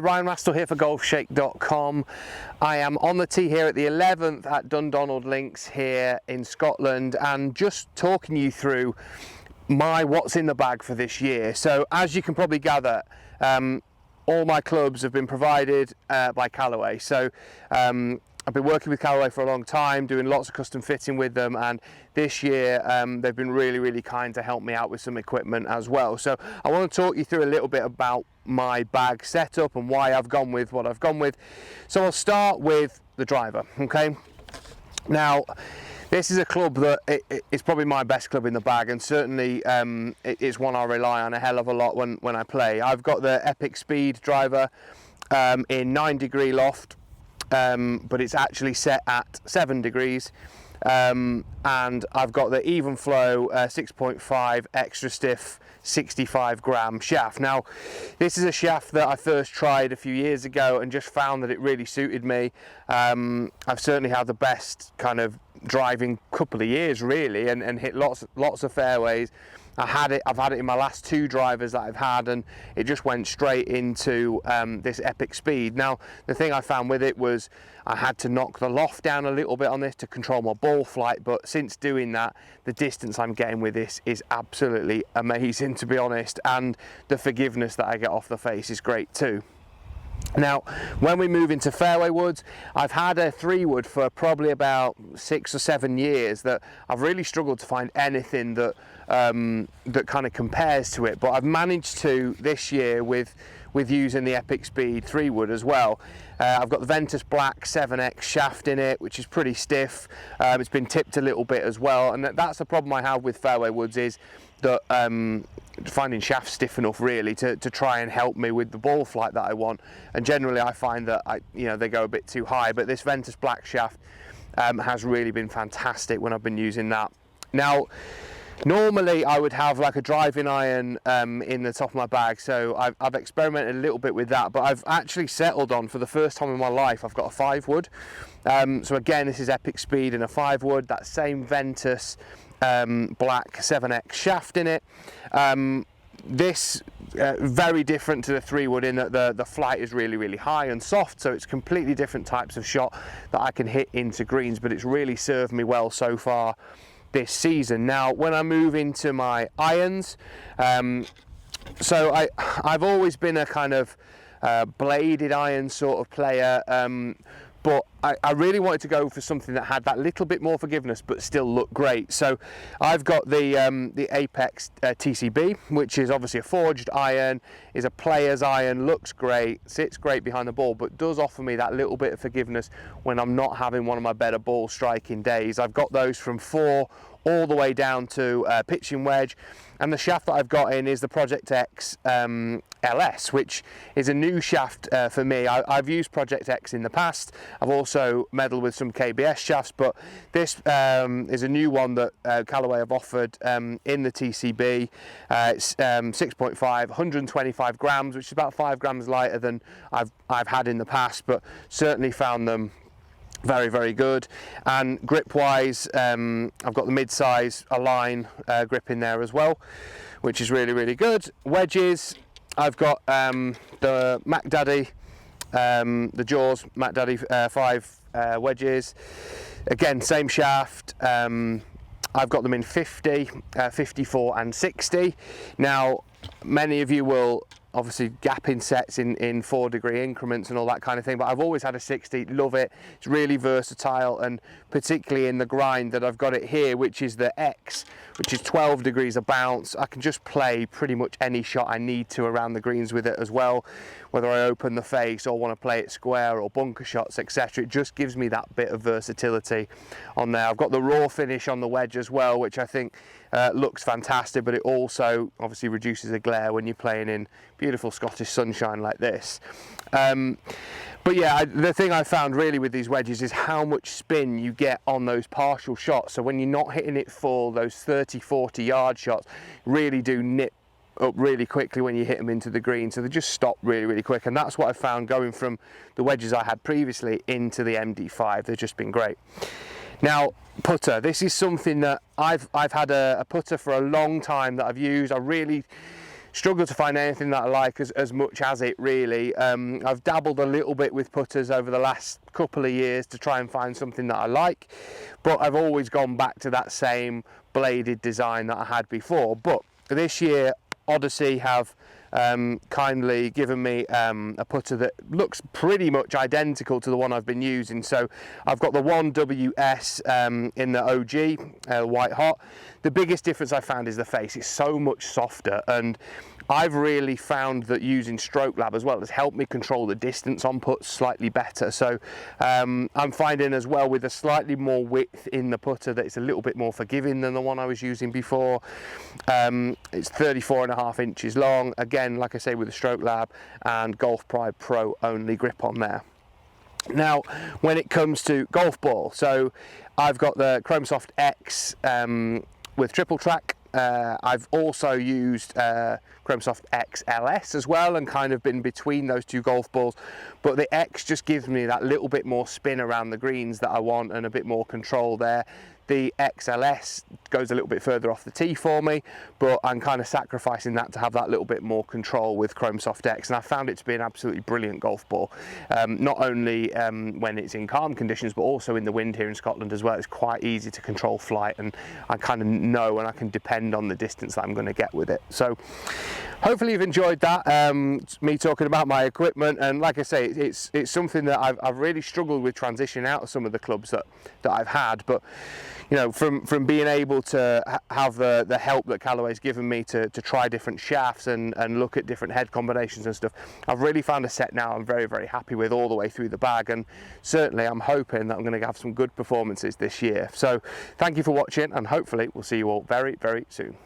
Ryan Rastall here for Golfshake.com. I am on the tee here at the 11th at Dundonald Links here in Scotland, and just talking you through my what's in the bag for this year. So as you can probably gather, all my clubs have been provided by Callaway. So I've been working with Callaway for a long time, doing lots of custom fitting with them, and this year they've been really kind to help me out with some equipment as well. So I want to talk you through a little bit about my bag setup and why I've gone with what I've gone with. So I'll start with the driver, okay? Now, this is a club that it's probably my best club in the bag, and certainly it's one I rely on a hell of a lot when I play. I've got the Epic Speed driver in 9-degree loft, but it's actually set at 7 degrees, and I've got the Even Flow 6.5 extra stiff 65 gram shaft. Now this is a shaft that I first tried a few years ago and just found that it really suited me. I've certainly had the best kind of driving couple of years really, and hit lots of fairways. I've had it in my last 2 drivers that I've had, and it just went straight into this Epic Speed. Now the thing I found with it was I had to knock the loft down a little bit on this to control my ball flight, but since doing that, the distance I'm getting with this is absolutely amazing, to be honest, and the forgiveness that I get off the face is great too. Now, when we move into Fairway Woods, I've had a 3-wood for probably about 6 or 7 years that I've really struggled to find anything that that kind of compares to it, but I've managed to this year with using the Epic Speed 3-wood as well. I've got the Ventus Black 7X shaft in it, which is pretty stiff. It's been tipped a little bit as well, and that's the problem I have with Fairway Woods, is that finding shafts stiff enough really to try and help me with the ball flight that I want. And generally I find that they go a bit too high, but this Ventus Black shaft has really been fantastic when I've been using that. Now normally I would have like a driving iron in the top of my bag, so I've experimented a little bit with that, but I've actually settled on, for the first time in my life, I've got a 5-wood. So again, this is Epic Speed in a 5-wood, that same Ventus Black 7X shaft in it. This very different to the 3-wood in that the flight is really high and soft, so it's completely different types of shot that I can hit into greens, but it's really served me well so far this season. Now when I move into my irons, so I've always been a kind of bladed iron sort of player, but I really wanted to go for something that had that little bit more forgiveness but still look great. So I've got the Apex TCB, which is obviously a forged iron, is a player's iron, looks great, sits great behind the ball, but does offer me that little bit of forgiveness when I'm not having one of my better ball striking days. I've got those from 4 all the way down to pitching wedge, and the shaft that I've got in is the Project X LS, which is a new shaft for me. I've used Project X in the past. I've also meddled with some KBS shafts, but this is a new one that Callaway have offered in the TCB. It's 6.5, 125 grams, which is about 5 grams lighter than I've had in the past, but certainly found them very good. And grip wise, I've got the mid-size Align grip in there as well, which is really good. Wedges, I've got the Mac Daddy, the Jaws Mac Daddy 5 wedges, again same shaft. I've got them in 50, 54 and 60. Now many of you will obviously gap in sets in 4-degree increments and all that kind of thing, but I've always had a 60, love it. It's really versatile, and particularly in the grind that I've got it here, which is the X, which is 12 degrees of bounce. I can just play pretty much any shot I need to around the greens with it as well, whether I open the face or want to play it square or bunker shots, etc. It just gives me that bit of versatility on there. I've got the raw finish on the wedge as well, which I think looks fantastic, but it also obviously reduces the glare when you're playing in beautiful Scottish sunshine like this. But yeah, the thing I found really with these wedges is how much spin you get on those partial shots. So when you're not hitting it full, those 30-40 yard shots really do nip up really quickly when you hit them into the green, so they just stop really quick, and that's what I found going from the wedges I had previously into the MD5. They've just been great. Now putter, this is something that I've had a putter for a long time that I've used. I really struggle to find anything that I like as much as it really. I've dabbled a little bit with putters over the last couple of years to try and find something that I like, but I've always gone back to that same bladed design that I had before. But this year Odyssey have kindly given me a putter that looks pretty much identical to the one I've been using. So I've got the 1WS in the OG White Hot. The biggest difference I found is the face. It's so much softer, and I've really found that using Stroke Lab as well has helped me control the distance on putts slightly better. So I'm finding as well, with a slightly more width in the putter, that it's a little bit more forgiving than the one I was using before. It's 34.5 inches long, again, like I say, with the Stroke Lab and Golf Pride Pro only grip on there. Now, when it comes to golf ball, so I've got the Chrome Soft X with triple track. I've also used Chrome Soft X LS as well, and kind of been between those two golf balls, but the X just gives me that little bit more spin around the greens that I want and a bit more control there. The XLS goes a little bit further off the tee for me, but I'm kind of sacrificing that to have that little bit more control with Chrome Soft X, and I found it to be an absolutely brilliant golf ball. Not only when it's in calm conditions, but also in the wind here in Scotland as well. It's quite easy to control flight, and I kind of know and I can depend on the distance that I'm going to get with it. So hopefully you've enjoyed that, me talking about my equipment. And like I say, it's something that I've really struggled with transitioning out of some of the clubs that I've had, but you know, from being able to have the help that Callaway's given me to try different shafts and look at different head combinations and stuff, I've really found a set now I'm very, very happy with all the way through the bag, and certainly I'm hoping that I'm going to have some good performances this year. So thank you for watching, and hopefully we'll see you all very, very soon.